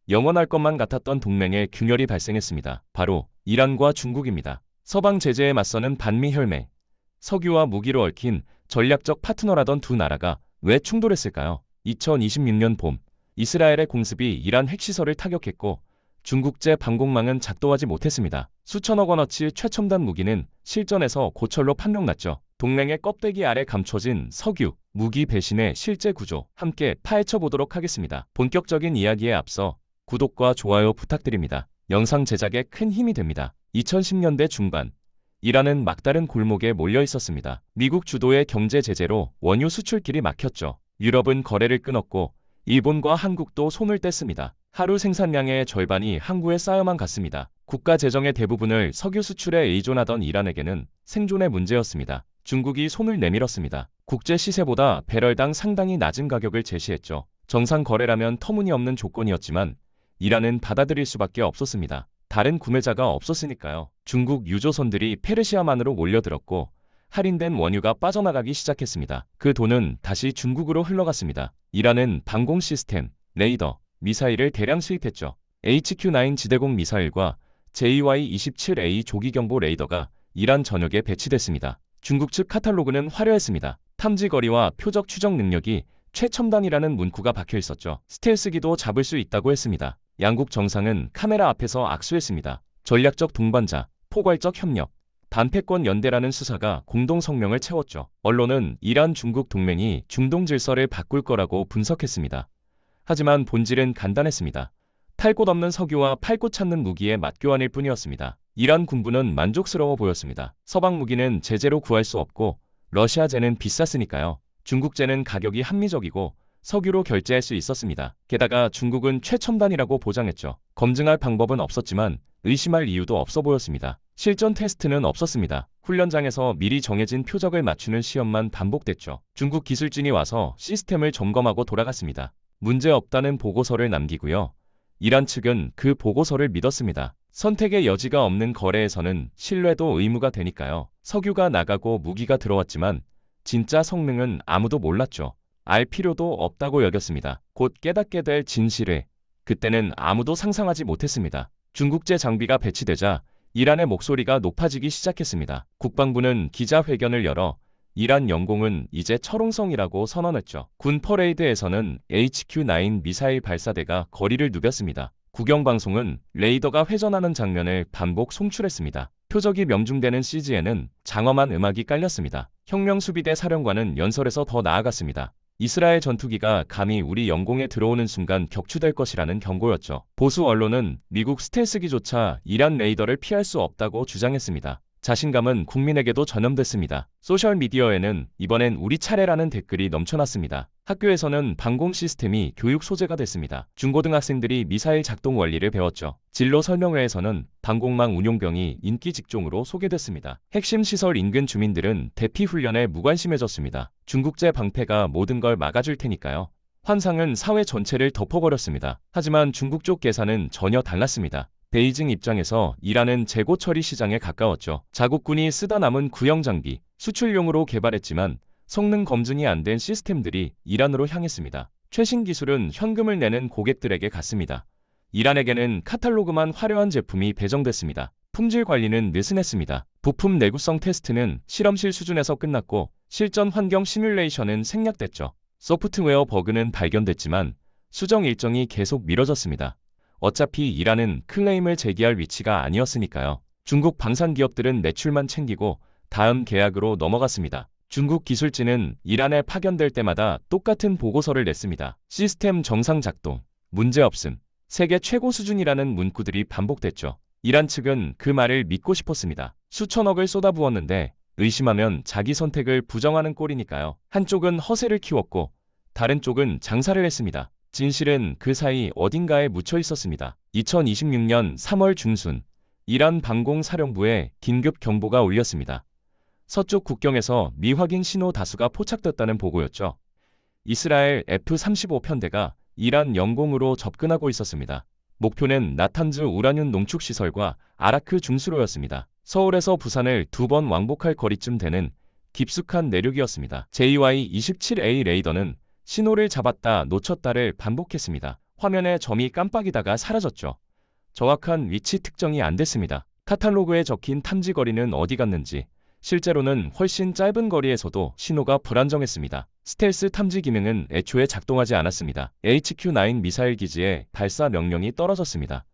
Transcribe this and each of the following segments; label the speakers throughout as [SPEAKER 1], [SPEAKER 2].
[SPEAKER 1] 영원할 것만 같았던 동맹에 균열이 발생했습니다. 바로 이란과 중국입니다. 서방 제재에 맞서는 반미 혈맹, 석유와 무기로 얽힌 전략적 파트너라던 두 나라가 왜 충돌했을까요? 2026년 봄, 이스라엘의 공습이 이란 핵시설을 타격했고 중국제 방공망은 작동하지 못했습니다. 수천억 원어치 최첨단 무기는 실전에서 고철로 판명났죠. 동맹의 껍데기 아래 감춰진 석유, 무기 배신의 실제 구조 함께 파헤쳐 보도록 하겠습니다. 본격적인 이야기에 앞서 구독과 좋아요 부탁드립니다. 영상 제작에 큰 힘이 됩니다. 2010년대 중반, 이란은 막다른 골목에 몰려 있었습니다. 미국 주도의 경제 제재로 원유 수출길이 막혔죠. 유럽은 거래를 끊었고 일본과 한국도 손을 뗐습니다. 하루 생산량의 절반이 항구에 쌓여만 갔습니다. 국가 재정의 대부분을 석유 수출에 의존하던 이란에게는 생존의 문제였습니다. 중국이 손을 내밀었습니다. 국제 시세보다 배럴당 상당히 낮은 가격을 제시했죠. 정상 거래라면 터무니없는 조건이었지만 이란은 받아들일 수밖에 없었습니다. 다른 구매자가 없었으니까요. 중국 유조선들이 페르시아만으로 몰려들었고 할인된 원유가 빠져나가기 시작했습니다. 그 돈은 다시 중국으로 흘러갔습니다. 이란은 방공 시스템, 레이더, 미사일을 대량 수입했죠. HQ-9 지대공 미사일과 JY-27A 조기경보 레이더가 이란 전역에 배치됐습니다. 중국 측 카탈로그는 화려했습니다. 탐지 거리와 표적 추적 능력이 최첨단이라는 문구가 박혀 있었죠. 스텔스기도 잡을 수 있다고 했습니다. 양국 정상은 카메라 앞에서 악수했습니다. 전략적 동반자, 포괄적 협력, 반패권 연대라는 수사가 공동 성명을 채웠죠. 언론은 이란 중국 동맹이 중동 질서를 바꿀 거라고 분석했습니다. 하지만 본질은 간단했습니다. 탈 곳 없는 석유와 팔 곳 찾는 무기의 맞교환일 뿐이었습니다. 이란 군부는 만족스러워 보였습니다. 서방 무기는 제재로 구할 수 없고 러시아제는 비쌌으니까요. 중국제는 가격이 합리적이고 석유로 결제할 수 있었습니다. 게다가 중국은 최첨단이라고 보장했죠. 검증할 방법은 없었지만 의심할 이유도 없어 보였습니다. 실전 테스트는 없었습니다. 훈련장에서 미리 정해진 표적을 맞추는 시험만 반복됐죠. 중국 기술진이 와서 시스템을 점검하고 돌아갔습니다. 문제 없다는 보고서를 남기고요. 이란 측은 그 보고서를 믿었습니다. 선택의 여지가 없는 거래에서는 신뢰도 의무가 되니까요. 석유가 나가고 무기가 들어왔지만 진짜 성능은 아무도 몰랐죠. 알 필요도 없다고 여겼습니다. 곧 깨닫게 될 진실을 그때는 아무도 상상하지 못했습니다. 중국제 장비가 배치되자 이란의 목소리가 높아지기 시작했습니다. 국방부는 기자회견을 열어 이란 영공은 이제 철옹성이라고 선언했죠. 군 퍼레이드에서는 HQ-9 미사일 발사대가 거리를 누볐습니다. 국영방송은 레이더가 회전하는 장면을 반복 송출했습니다. 표적이 명중되는 CG에는 장엄한 음악이 깔렸습니다. 혁명수비대 사령관은 연설에서 더 나아갔습니다. 이스라엘 전투기가 감히 우리 영공에 들어오는 순간 격추될 것이라는 경고였죠. 보수 언론은 미국 스텔스기조차 이란 레이더를 피할 수 없다고 주장했습니다. 자신감은 국민에게도 전염됐습니다. 소셜미디어에는 이번엔 우리 차례라는 댓글이 넘쳐났습니다. 학교에서는 방공 시스템이 교육 소재가 됐습니다. 중고등학생들이 미사일 작동 원리를 배웠죠. 진로 설명회에서는 방공망 운용병이 인기 직종으로 소개됐습니다. 핵심 시설 인근 주민들은 대피 훈련에 무관심해졌습니다. 중국제 방패가 모든 걸 막아줄 테니까요. 환상은 사회 전체를 덮어버렸습니다. 하지만 중국 쪽 계산은 전혀 달랐습니다. 베이징 입장에서 이란은 재고 처리 시장에 가까웠죠. 자국군이 쓰다 남은 구형 장비, 수출용으로 개발했지만 성능 검증이 안 된 시스템들이 이란으로 향했습니다. 최신 기술은 현금을 내는 고객들에게 갔습니다. 이란에게는 카탈로그만 화려한 제품이 배정됐습니다. 품질 관리는 느슨했습니다. 부품 내구성 테스트는 실험실 수준에서 끝났고 실전 환경 시뮬레이션은 생략됐죠. 소프트웨어 버그는 발견됐지만 수정 일정이 계속 미뤄졌습니다. 어차피 이란은 클레임을 제기할 위치가 아니었으니까요. 중국 방산 기업들은 매출만 챙기고 다음 계약으로 넘어갔습니다. 중국 기술진은 이란에 파견될 때마다 똑같은 보고서를 냈습니다. 시스템 정상 작동, 문제 없음, 세계 최고 수준이라는 문구들이 반복됐죠. 이란 측은 그 말을 믿고 싶었습니다. 수천억을 쏟아부었는데 의심하면 자기 선택을 부정하는 꼴이니까요. 한쪽은 허세를 키웠고 다른 쪽은 장사를 했습니다. 진실은 그 사이 어딘가에 묻혀 있었습니다. 2026년 3월 중순, 이란 방공사령부에 긴급 경보가 울렸습니다. 서쪽 국경에서 미확인 신호 다수가 포착됐다는 보고였죠. 이스라엘 F-35 편대가 이란 영공으로 접근하고 있었습니다. 목표는 나탄즈 우라늄 농축시설과 아라크 중수로였습니다. 서울에서 부산을 2번 왕복할 거리쯤 되는 깊숙한 내륙이었습니다. JY-27A 레이더는 신호를 잡았다 놓쳤다를 반복했습니다. 화면에 점이 깜빡이다가 사라졌죠. 정확한 위치 특정이 안 됐습니다. 카탈로그에 적힌 탐지 거리는 어디 갔는지, 실제로는 훨씬 짧은 거리에서도 신호가 불안정했습니다. 스텔스 탐지 기능은 애초에 작동하지 않았습니다. HQ-9 미사일 기지에 발사 명령이 떨어졌습니다.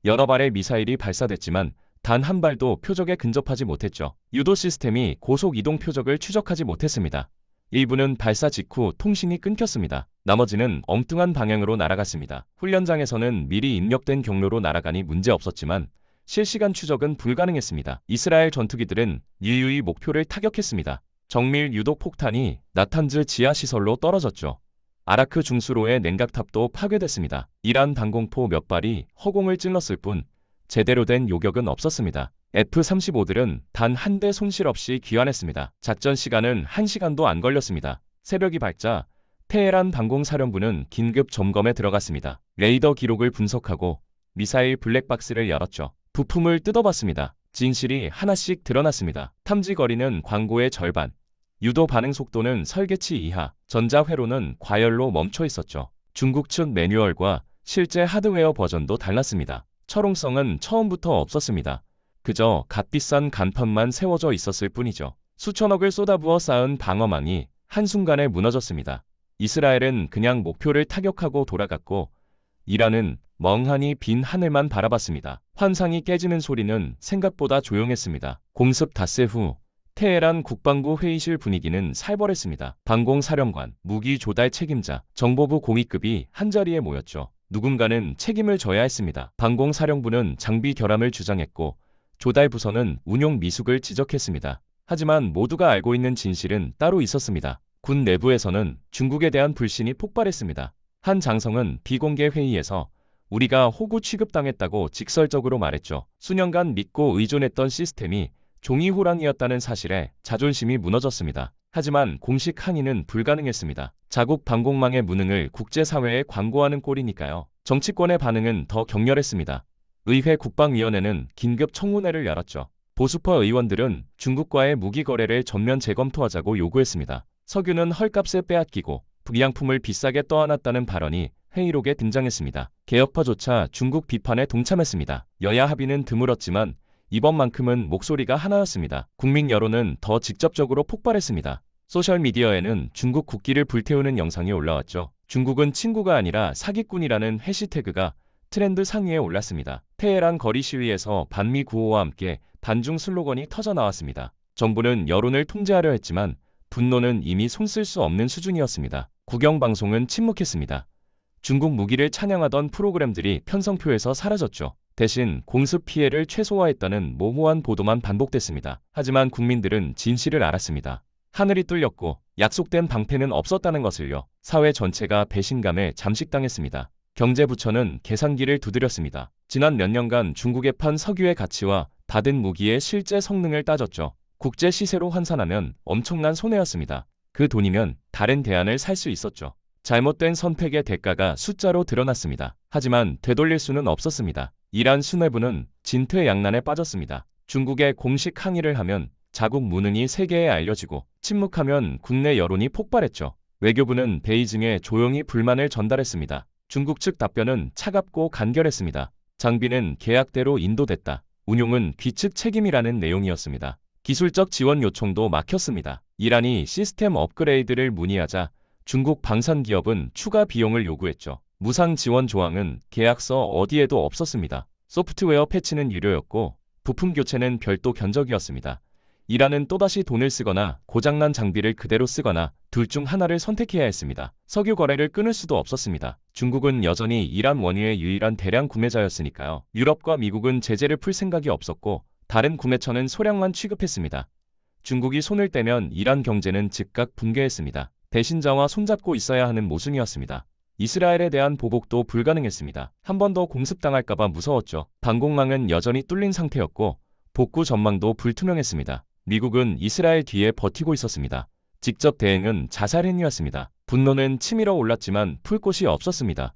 [SPEAKER 1] 여러 발의 미사일이 발사됐지만 단 한 발도 표적에 근접하지 못했죠. 유도 시스템이 고속 이동 표적을 추적하지 못했습니다. 일부는 발사 직후 통신이 끊겼습니다. 나머지는 엉뚱한 방향으로 날아갔습니다. 훈련장에서는 미리 입력된 경로로 날아가니 문제없었지만 실시간 추적은 불가능했습니다. 이스라엘 전투기들은 유유히 목표를 타격했습니다. 정밀 유독 폭탄이 나탄즈 지하시설로 떨어졌죠. 아라크 중수로의 냉각탑도 파괴됐습니다. 이란 방공포 몇 발이 허공을 찔렀을 뿐 제대로 된 요격은 없었습니다. F-35들은 단 한 대 손실 없이 귀환했습니다. 작전 시간은 1시간도 안 걸렸습니다. 새벽이 밝자 테헤란 방공사령부는 긴급 점검에 들어갔습니다. 레이더 기록을 분석하고 미사일 블랙박스를 열었죠. 부품을 뜯어봤습니다. 진실이 하나씩 드러났습니다. 탐지 거리는 광고의 절반, 유도 반응 속도는 설계치 이하, 전자회로는 과열로 멈춰 있었죠. 중국 측 매뉴얼과 실제 하드웨어 버전도 달랐습니다. 철옹성은 처음부터 없었습니다. 그저 값비싼 간판만 세워져 있었을 뿐이죠. 수천억을 쏟아부어 쌓은 방어망이 한순간에 무너졌습니다. 이스라엘은 그냥 목표를 타격하고 돌아갔고 이란은 멍하니 빈 하늘만 바라봤습니다. 환상이 깨지는 소리는 생각보다 조용했습니다. 공습 닷새 후 테헤란 국방부 회의실 분위기는 살벌했습니다. 방공사령관, 무기 조달 책임자, 정보부 공위급이 한자리에 모였죠. 누군가는 책임을 져야 했습니다. 방공사령부는 장비 결함을 주장했고 조달부서는 운용 미숙을 지적했습니다. 하지만 모두가 알고 있는 진실은 따로 있었습니다. 군 내부에서는 중국에 대한 불신이 폭발했습니다. 한 장성은 비공개 회의에서 우리가 호구 취급당했다고 직설적으로 말했죠. 수년간 믿고 의존했던 시스템이 종이호랑이였다는 사실에 자존심이 무너졌습니다. 하지만 공식 항의는 불가능했습니다. 자국 방공망의 무능을 국제사회에 광고하는 꼴이니까요. 정치권의 반응은 더 격렬했습니다. 의회 국방위원회는 긴급 청문회를 열었죠. 보수파 의원들은 중국과의 무기 거래를 전면 재검토하자고 요구했습니다. 석유는 헐값에 빼앗기고 불량품을 비싸게 떠안았다는 발언이 회의록에 등장했습니다. 개혁파조차 중국 비판에 동참했습니다. 여야 합의는 드물었지만 이번만큼은 목소리가 하나였습니다. 국민 여론은 더 직접적으로 폭발했습니다. 소셜미디어에는 중국 국기를 불태우는 영상이 올라왔죠. 중국은 친구가 아니라 사기꾼이라는 해시태그가 트렌드 상위에 올랐습니다. 테헤란 거리 시위에서 반미 구호와 함께 반중 슬로건이 터져 나왔습니다. 정부는 여론을 통제하려 했지만 분노는 이미 손쓸 수 없는 수준이었습니다. 국영방송은 침묵했습니다. 중국 무기를 찬양하던 프로그램들이 편성표에서 사라졌죠. 대신 공습 피해를 최소화했다는 모호한 보도만 반복됐습니다. 하지만 국민들은 진실을 알았습니다. 하늘이 뚫렸고 약속된 방패는 없었다는 것을요. 사회 전체가 배신감에 잠식당했습니다. 경제부처는 계산기를 두드렸습니다. 지난 몇 년간 중국에 판 석유의 가치와 받은 무기의 실제 성능을 따졌죠. 국제 시세로 환산하면 엄청난 손해였습니다. 그 돈이면 다른 대안을 살 수 있었죠. 잘못된 선택의 대가가 숫자로 드러났습니다. 하지만 되돌릴 수는 없었습니다. 이란 수뇌부는 진퇴양난에 빠졌습니다. 중국에 공식 항의를 하면 자국 무능이 세계에 알려지고 침묵하면 국내 여론이 폭발했죠. 외교부는 베이징에 조용히 불만을 전달했습니다. 중국 측 답변은 차갑고 간결했습니다. 장비는 계약대로 인도됐다. 운용은 귀측 책임이라는 내용이었습니다. 기술적 지원 요청도 막혔습니다. 이란이 시스템 업그레이드를 문의하자 중국 방산기업은 추가 비용을 요구했죠. 무상 지원 조항은 계약서 어디에도 없었습니다. 소프트웨어 패치는 유료였고 부품 교체는 별도 견적이었습니다. 이란은 또다시 돈을 쓰거나 고장난 장비를 그대로 쓰거나 둘 중 하나를 선택해야 했습니다. 석유 거래를 끊을 수도 없었습니다. 중국은 여전히 이란 원유의 유일한 대량 구매자였으니까요. 유럽과 미국은 제재를 풀 생각이 없었고 다른 구매처는 소량만 취급했습니다. 중국이 손을 떼면 이란 경제는 즉각 붕괴했습니다. 배신자와 손잡고 있어야 하는 모순이었습니다. 이스라엘에 대한 보복도 불가능했습니다. 한 번 더 공습당할까봐 무서웠죠. 방공망은 여전히 뚫린 상태였고 복구 전망도 불투명했습니다. 미국은 이스라엘 뒤에 버티고 있었습니다. 직접 대응은 자살 행위였습니다. 분노는 치밀어 올랐지만 풀 곳이 없었습니다.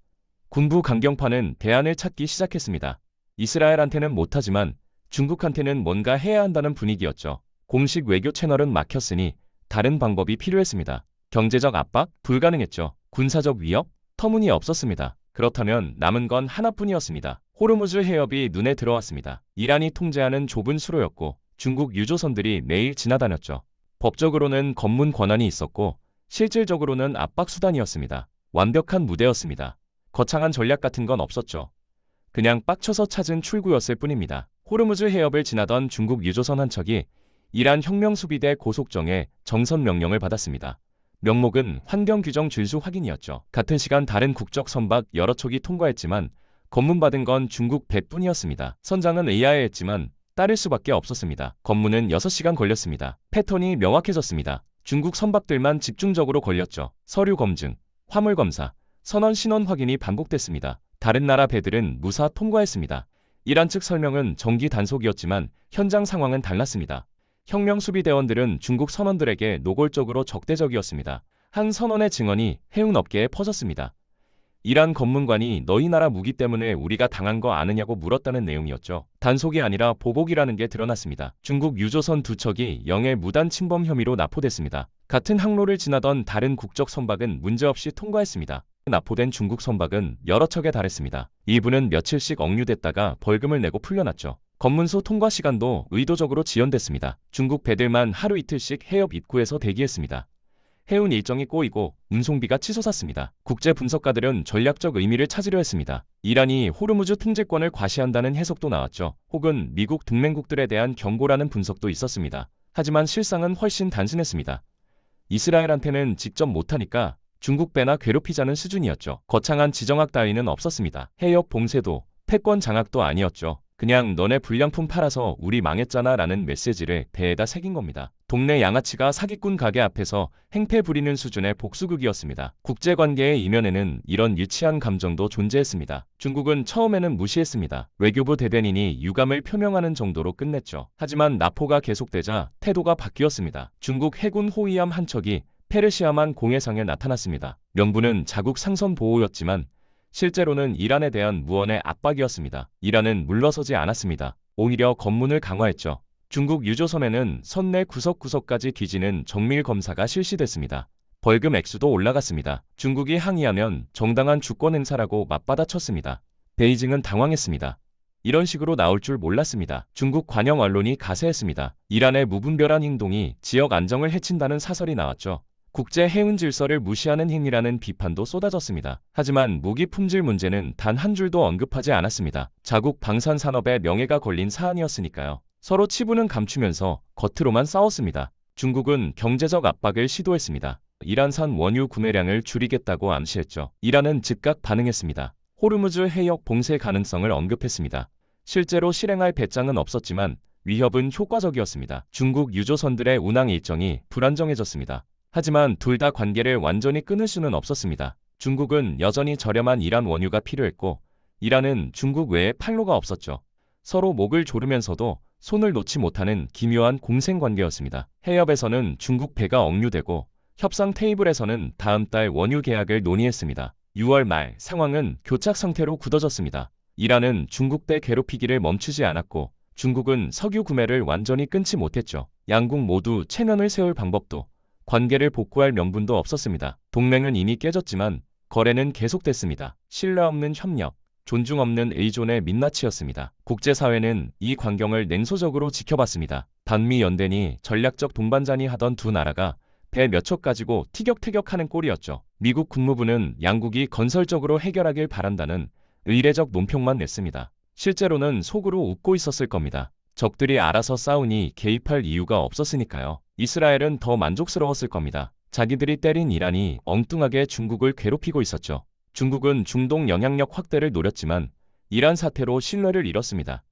[SPEAKER 1] 군부 강경파는 대안을 찾기 시작했습니다. 이스라엘한테는 못하지만 중국한테는 뭔가 해야 한다는 분위기였죠. 공식 외교 채널은 막혔으니 다른 방법이 필요했습니다. 경제적 압박? 불가능했죠. 군사적 위협? 터무니없었습니다. 그렇다면 남은 건 하나뿐이었습니다. 호르무즈 해협이 눈에 들어왔습니다. 이란이 통제하는 좁은 수로였고 중국 유조선들이 매일 지나다녔죠. 법적으로는 검문 권한이 있었고 실질적으로는 압박 수단이었습니다. 완벽한 무대였습니다. 거창한 전략 같은 건 없었죠. 그냥 빡쳐서 찾은 출구였을 뿐입니다. 호르무즈 해협을 지나던 중국 유조선 한 척이 이란 혁명수비대 고속정에 정선 명령을 받았습니다. 명목은 환경규정 준수 확인이었죠. 같은 시간 다른 국적 선박 여러 척이 통과했지만 검문받은 건 중국 배뿐이었습니다. 선장은 의아해했지만 따를 수밖에 없었습니다. 검문은 6시간 걸렸습니다. 패턴이 명확해졌습니다. 중국 선박들만 집중적으로 걸렸죠. 서류 검증, 화물 검사, 선원 신원 확인이 반복됐습니다. 다른 나라 배들은 무사 통과했습니다. 이란 측 설명은 정기 단속이었지만 현장 상황은 달랐습니다. 혁명수비대원들은 중국 선원들에게 노골적으로 적대적이었습니다. 한 선원의 증언이 해운업계에 퍼졌습니다. 이란 검문관이 너희 나라 무기 때문에 우리가 당한 거 아느냐고 물었다는 내용이었죠. 단속이 아니라 보복이라는 게 드러났습니다. 중국 유조선 2척이 영해 무단 침범 혐의로 납포됐습니다. 같은 항로를 지나던 다른 국적 선박은 문제없이 통과했습니다. 납포된 중국 선박은 여러 척에 달했습니다. 일부는 며칠씩 억류됐다가 벌금을 내고 풀려났죠. 검문소 통과 시간도 의도적으로 지연됐습니다. 중국 배들만 하루 이틀씩 해협 입구에서 대기했습니다. 해운 일정이 꼬이고 운송비가 치솟았습니다. 국제 분석가들은 전략적 의미를 찾으려 했습니다. 이란이 호르무즈 통제권을 과시한다는 해석도 나왔죠. 혹은 미국 동맹국들에 대한 경고라는 분석도 있었습니다. 하지만 실상은 훨씬 단순했습니다. 이스라엘한테는 직접 못하니까 중국 배나 괴롭히자는 수준이었죠. 거창한 지정학 따위는 없었습니다. 해협 봉쇄도 패권 장악도 아니었죠. 그냥 너네 불량품 팔아서 우리 망했잖아 라는 메시지를 배에다 새긴 겁니다. 동네 양아치가 사기꾼 가게 앞에서 행패 부리는 수준의 복수극이었습니다. 국제관계의 이면에는 이런 유치한 감정도 존재했습니다. 중국은 처음에는 무시했습니다. 외교부 대변인이 유감을 표명하는 정도로 끝냈죠. 하지만 납포가 계속되자 태도가 바뀌었습니다. 중국 해군 호위함 한 척이 페르시아만 공해상에 나타났습니다. 명분은 자국 상선 보호였지만 실제로는 이란에 대한 무언의 압박이었습니다. 이란은 물러서지 않았습니다. 오히려 검문을 강화했죠. 중국 유조선에는 선내 구석구석까지 뒤지는 정밀 검사가 실시됐습니다. 벌금 액수도 올라갔습니다. 중국이 항의하면 정당한 주권 행사라고 맞받아쳤습니다. 베이징은 당황했습니다. 이런 식으로 나올 줄 몰랐습니다. 중국 관영 언론이 가세했습니다. 이란의 무분별한 행동이 지역 안정을 해친다는 사설이 나왔죠. 국제 해운 질서를 무시하는 행위라는 비판도 쏟아졌습니다. 하지만 무기 품질 문제는 단 한 줄도 언급하지 않았습니다. 자국 방산 산업의 명예가 걸린 사안이었으니까요. 서로 치부는 감추면서 겉으로만 싸웠습니다. 중국은 경제적 압박을 시도했습니다. 이란산 원유 구매량을 줄이겠다고 암시했죠. 이란은 즉각 반응했습니다. 호르무즈 해역 봉쇄 가능성을 언급했습니다. 실제로 실행할 배짱은 없었지만 위협은 효과적이었습니다. 중국 유조선들의 운항 일정이 불안정해졌습니다. 하지만 둘 다 관계를 완전히 끊을 수는 없었습니다. 중국은 여전히 저렴한 이란 원유가 필요했고 이란은 중국 외에 판로가 없었죠. 서로 목을 조르면서도 손을 놓지 못하는 기묘한 공생관계였습니다. 해협에서는 중국 배가 억류되고 협상 테이블에서는 다음 달 원유 계약을 논의했습니다. 6월 말 상황은 교착 상태로 굳어졌습니다. 이란은 중국 배 괴롭히기를 멈추지 않았고 중국은 석유 구매를 완전히 끊지 못했죠. 양국 모두 체면을 세울 방법도 관계를 복구할 명분도 없었습니다. 동맹은 이미 깨졌지만 거래는 계속됐습니다. 신뢰 없는 협력, 존중 없는 의존의 민낯이었습니다. 국제사회는 이 광경을 냉소적으로 지켜봤습니다. 반미 연대니 전략적 동반자니 하던 두 나라가 배 몇 척 가지고 티격태격하는 꼴이었죠. 미국 국무부는 양국이 건설적으로 해결하길 바란다는 의례적 논평만 냈습니다. 실제로는 속으로 웃고 있었을 겁니다. 적들이 알아서 싸우니 개입할 이유가 없었으니까요. 이스라엘은 더 만족스러웠을 겁니다. 자기들이 때린 이란이 엉뚱하게 중국을 괴롭히고 있었죠. 중국은 중동 영향력 확대를 노렸지만 이란 사태로 신뢰를 잃었습니다.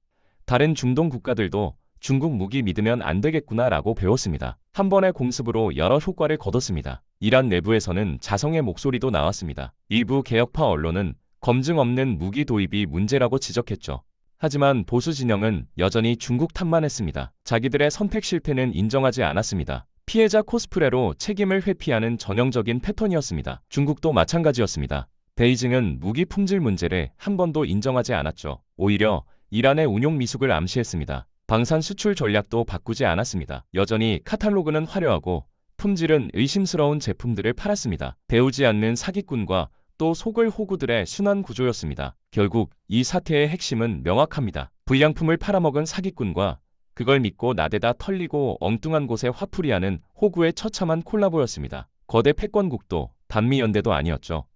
[SPEAKER 1] 다른 중동 국가들도 중국 무기 믿으면 안 되겠구나라고 배웠습니다. 한 번의 공습으로 여러 효과를 거뒀습니다. 이란 내부에서는 자성의 목소리도 나왔습니다. 일부 개혁파 언론은 검증 없는 무기 도입이 문제라고 지적했죠. 하지만 보수 진영은 여전히 중국 탓만 했습니다. 자기들의 선택 실패는 인정하지 않았습니다. 피해자 코스프레로 책임을 회피하는 전형적인 패턴이었습니다. 중국도 마찬가지였습니다. 베이징은 무기 품질 문제를 한 번도 인정하지 않았죠. 오히려 이란의 운용 미숙을 암시했습니다. 방산 수출 전략도 바꾸지 않았습니다. 여전히 카탈로그는 화려하고 품질은 의심스러운 제품들을 팔았습니다. 배우지 않는 사기꾼과 또 속을 호구들의 순환 구조였습니다. 결국 이 사태의 핵심은 명확합니다. 불량품을 팔아먹은 사기꾼과 그걸 믿고 나대다 털리고 엉뚱한 곳에 화풀이하는 호구의 처참한 콜라보였습니다. 거대 패권국도 반미연대도 아니었죠.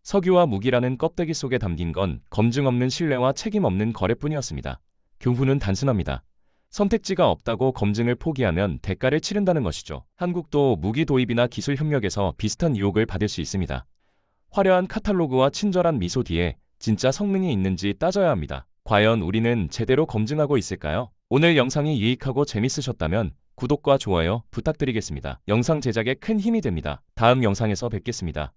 [SPEAKER 1] 석유와 무기라는 껍데기 속에 담긴 건 검증 없는 신뢰와 책임 없는 거래뿐이었습니다. 교훈은 단순합니다. 선택지가 없다고 검증을 포기하면 대가를 치른다는 것이죠. 한국도 무기 도입이나 기술 협력에서 비슷한 유혹을 받을 수 있습니다. 화려한 카탈로그와 친절한 미소 뒤에 진짜 성능이 있는지 따져야 합니다. 과연 우리는 제대로 검증하고 있을까요? 오늘 영상이 유익하고 재밌으셨다면 구독과 좋아요 부탁드리겠습니다. 영상 제작에 큰 힘이 됩니다. 다음 영상에서 뵙겠습니다.